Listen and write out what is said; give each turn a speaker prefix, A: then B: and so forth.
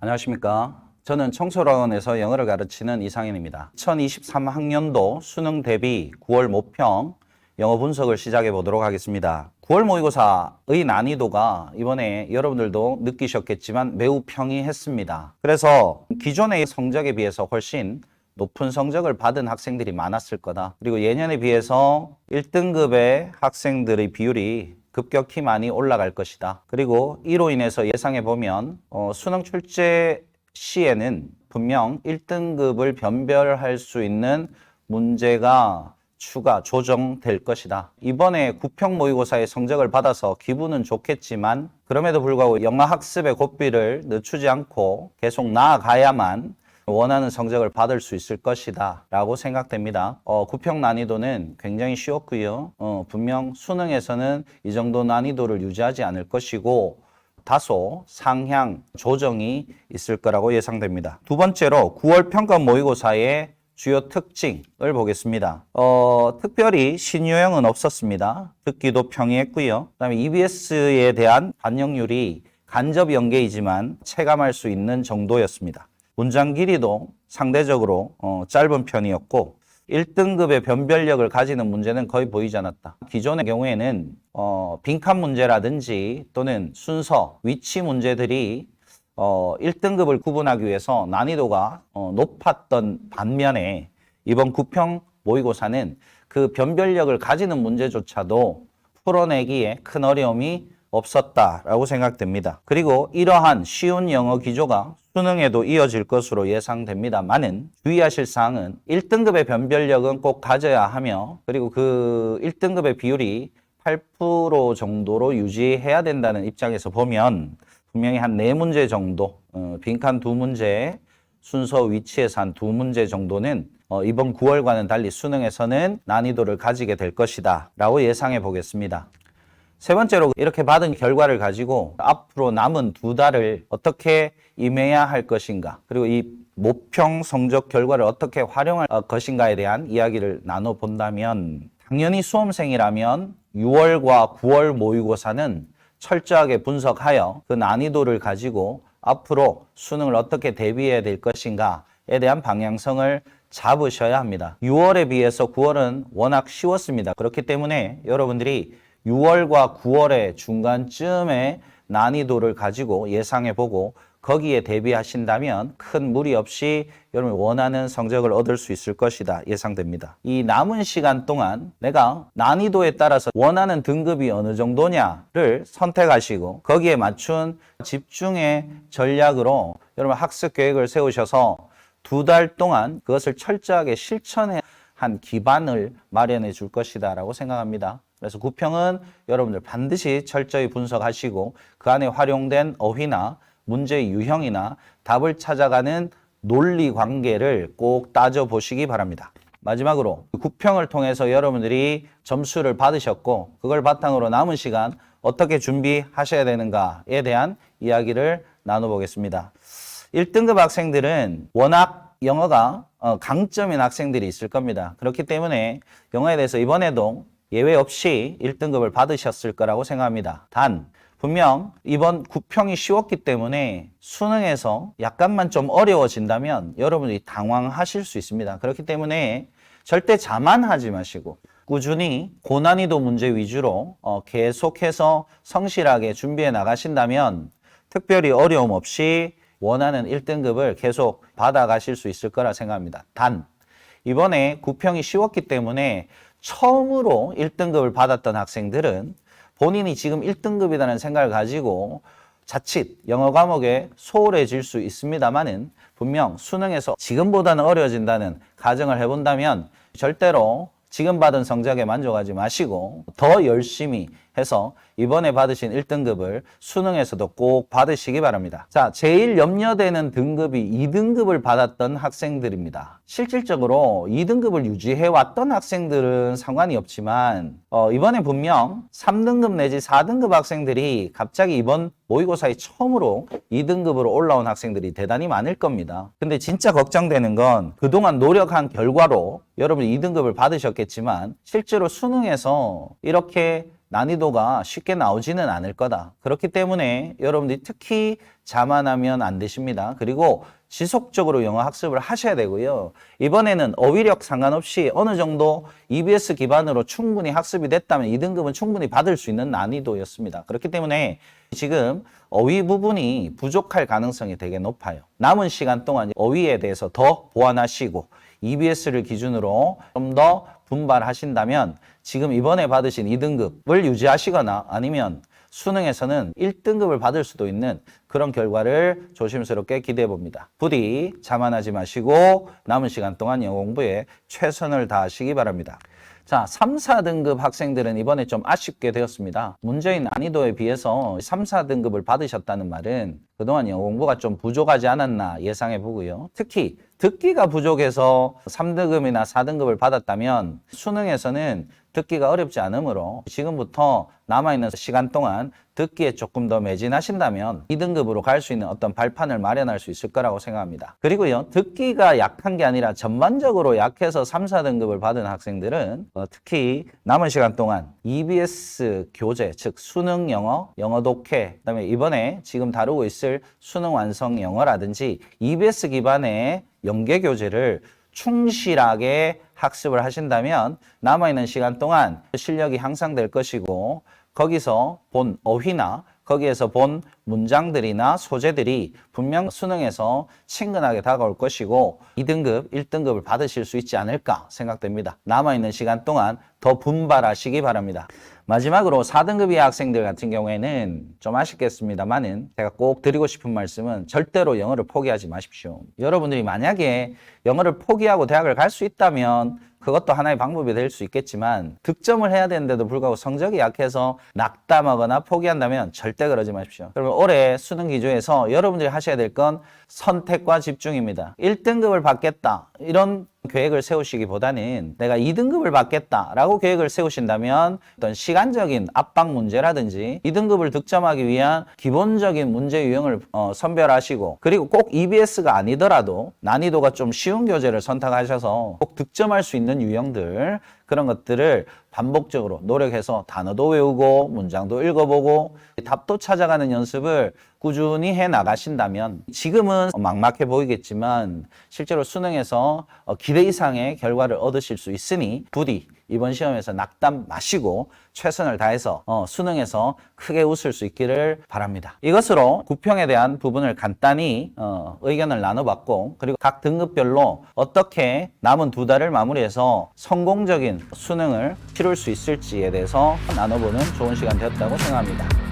A: 안녕하십니까. 저는 청소학원에서 영어를 가르치는 이상현입니다. 2023학년도 수능 대비 9월 모평 영어 분석을 시작해 보도록 하겠습니다. 9월 모의고사의 난이도가 이번에 여러분들도 느끼셨겠지만 매우 평이했습니다. 그래서 기존의 성적에 비해서 훨씬 높은 성적을 받은 학생들이 많았을 거다. 그리고 예년에 비해서 1등급의 학생들의 비율이 급격히 많이 올라갈 것이다. 그리고 이로 인해서 예상해 보면 수능 출제 시에는 분명 1등급을 변별할 수 있는 문제가 추가 조정될 것이다. 이번에 구평 모의고사의 성적을 받아서 기분은 좋겠지만 그럼에도 불구하고 영어 학습의 고삐를 늦추지 않고 계속 나아가야만 원하는 성적을 받을 수 있을 것이다 라고 생각됩니다. 구평 난이도는 굉장히 쉬웠고요. 분명 수능에서는 이 정도 난이도를 유지하지 않을 것이고 다소 상향 조정이 있을 거라고 예상됩니다. 두 번째로 9월 평가 모의고사의 주요 특징을 보겠습니다. 특별히 신유형은 없었습니다. 듣기도 평이했고요. 그다음에 EBS에 대한 반영률이 간접 연계이지만 체감할 수 있는 정도였습니다. 문장 길이도 상대적으로 짧은 편이었고 1등급의 변별력을 가지는 문제는 거의 보이지 않았다. 기존의 경우에는 빈칸 문제라든지 또는 순서, 위치 문제들이 1등급을 구분하기 위해서 난이도가 높았던 반면에 이번 구평 모의고사는 그 변별력을 가지는 문제조차도 풀어내기에 큰 어려움이 없었다라고 생각됩니다. 그리고 이러한 쉬운 영어 기조가 수능에도 이어질 것으로 예상됩니다만은 주의하실 사항은 1등급의 변별력은 꼭 가져야 하며 그리고 그 1등급의 비율이 8% 정도로 유지해야 된다는 입장에서 보면 분명히 한 4문제 정도, 빈칸 2문제, 순서 위치에서 한 2문제 정도는 이번 9월과는 달리 수능에서는 난이도를 가지게 될 것이다 라고 예상해 보겠습니다. 세 번째로 이렇게 받은 결과를 가지고 앞으로 남은 2달을 어떻게 임해야 할 것인가 그리고 이 모평 성적 결과를 어떻게 활용할 것인가에 대한 이야기를 나눠본다면 당연히 수험생이라면 6월과 9월 모의고사는 철저하게 분석하여 그 난이도를 가지고 앞으로 수능을 어떻게 대비해야 될 것인가에 대한 방향성을 잡으셔야 합니다. 6월에 비해서 9월은 워낙 쉬웠습니다. 그렇기 때문에 여러분들이 6월과 9월의 중간쯤에 난이도를 가지고 예상해보고 거기에 대비하신다면 큰 무리 없이 여러분 원하는 성적을 얻을 수 있을 것이다 예상됩니다. 이 남은 시간 동안 내가 난이도에 따라서 원하는 등급이 어느 정도냐를 선택하시고 거기에 맞춘 집중의 전략으로 여러분 학습 계획을 세우셔서 2달 동안 그것을 철저하게 실천해 한 기반을 마련해 줄 것이다 라고 생각합니다. 그래서 구평은 여러분들 반드시 철저히 분석하시고 그 안에 활용된 어휘나 문제의 유형이나 답을 찾아가는 논리 관계를 꼭 따져보시기 바랍니다. 마지막으로 구평을 통해서 여러분들이 점수를 받으셨고 그걸 바탕으로 남은 시간 어떻게 준비하셔야 되는가에 대한 이야기를 나눠보겠습니다. 1등급 학생들은 워낙 영어가 강점인 학생들이 있을 겁니다. 그렇기 때문에 영어에 대해서 이번에도 예외 없이 1등급을 받으셨을 거라고 생각합니다. 단 분명 이번 구평이 쉬웠기 때문에 수능에서 약간만 좀 어려워진다면 여러분들이 당황하실 수 있습니다. 그렇기 때문에 절대 자만하지 마시고 꾸준히 고난이도 문제 위주로 계속해서 성실하게 준비해 나가신다면 특별히 어려움 없이 원하는 1등급을 계속 받아가실 수 있을 거라 생각합니다. 단 이번에 구평이 쉬웠기 때문에 처음으로 1등급을 받았던 학생들은 본인이 지금 1등급이라는 생각을 가지고 자칫 영어 과목에 소홀해질 수 있습니다만은 분명 수능에서 지금보다는 어려워진다는 가정을 해본다면 절대로 지금 받은 성적에 만족하지 마시고 더 열심히 해서 이번에 받으신 1등급을 수능에서도 꼭 받으시기 바랍니다. 자, 제일 염려되는 등급이 2등급을 받았던 학생들입니다. 실질적으로 2등급을 유지해왔던 학생들은 상관이 없지만 이번에 분명 3등급 내지 4등급 학생들이 갑자기 이번 모의고사에 처음으로 2등급으로 올라온 학생들이 대단히 많을 겁니다. 근데 진짜 걱정되는 건 그동안 노력한 결과로 여러분 2등급을 받으셨겠지만 실제로 수능에서 이렇게 난이도가 쉽게 나오지는 않을 거다. 그렇기 때문에 여러분들이 특히 자만하면 안 되십니다. 그리고 지속적으로 영어 학습을 하셔야 되고요. 이번에는 어휘력 상관없이 어느 정도 EBS 기반으로 충분히 학습이 됐다면 2등급은 충분히 받을 수 있는 난이도였습니다. 그렇기 때문에 지금 어휘 부분이 부족할 가능성이 되게 높아요. 남은 시간 동안 어휘에 대해서 더 보완하시고 EBS를 기준으로 좀 더 분발하신다면 지금 이번에 받으신 2등급을 유지하시거나 아니면 수능에서는 1등급을 받을 수도 있는 그런 결과를 조심스럽게 기대해 봅니다. 부디 자만하지 마시고 남은 시간 동안 영어 공부에 최선을 다하시기 바랍니다. 자, 3, 4등급 학생들은 이번에 좀 아쉽게 되었습니다. 문제의 난이도에 비해서 3, 4등급을 받으셨다는 말은 그동안 영어 공부가 좀 부족하지 않았나 예상해 보고요. 특히 듣기가 부족해서 3등급이나 4등급을 받았다면 수능에서는 듣기가 어렵지 않으므로 지금부터 남아있는 시간 동안 듣기에 조금 더 매진하신다면 2등급으로 갈 수 있는 어떤 발판을 마련할 수 있을 거라고 생각합니다. 그리고요, 듣기가 약한 게 아니라 전반적으로 약해서 3, 4등급을 받은 학생들은 특히 남은 시간 동안 EBS 교재, 즉 수능 영어, 영어 독해, 그다음에 이번에 지금 다루고 있을 수능 완성 영어라든지 EBS 기반의 연계 교재를 충실하게 학습을 하신다면 남아있는 시간 동안 실력이 향상될 것이고 거기서 본 어휘나 거기에서 본 문장들이나 소재들이 분명 수능에서 친근하게 다가올 것이고 2등급, 1등급을 받으실 수 있지 않을까 생각됩니다. 남아있는 시간 동안 더 분발하시기 바랍니다. 마지막으로 4등급 이하 학생들 같은 경우에는 좀 아쉽겠습니다만은 제가 꼭 드리고 싶은 말씀은 절대로 영어를 포기하지 마십시오. 여러분들이 만약에 영어를 포기하고 대학을 갈 수 있다면 그것도 하나의 방법이 될 수 있겠지만 득점을 해야 되는데도 불구하고 성적이 약해서 낙담하거나 포기한다면 절대 그러지 마십시오. 그러면 올해 수능 기조에서 여러분들이 하셔야 될 건 선택과 집중입니다. 1등급을 받겠다 이런 계획을 세우시기보다는 내가 2등급을 받겠다라고 계획을 세우신다면 어떤 시간적인 압박 문제라든지 2등급을 득점하기 위한 기본적인 문제 유형을 선별하시고 그리고 꼭 EBS가 아니더라도 난이도가 좀 쉬운 교재를 선택하셔서 꼭 득점할 수 있는 유형들 그런 것들을 반복적으로 노력해서 단어도 외우고 문장도 읽어보고 답도 찾아가는 연습을 꾸준히 해 나가신다면 지금은 막막해 보이겠지만 실제로 수능에서 기대 이상의 결과를 얻으실 수 있으니 부디 이번 시험에서 낙담 마시고 최선을 다해서 수능에서 크게 웃을 수 있기를 바랍니다. 이것으로 구평에 대한 부분을 간단히 의견을 나눠봤고 그리고 각 등급별로 어떻게 남은 2달을 마무리해서 성공적인 수능을 치룰 수 있을지에 대해서 나눠보는 좋은 시간 되었다고 생각합니다.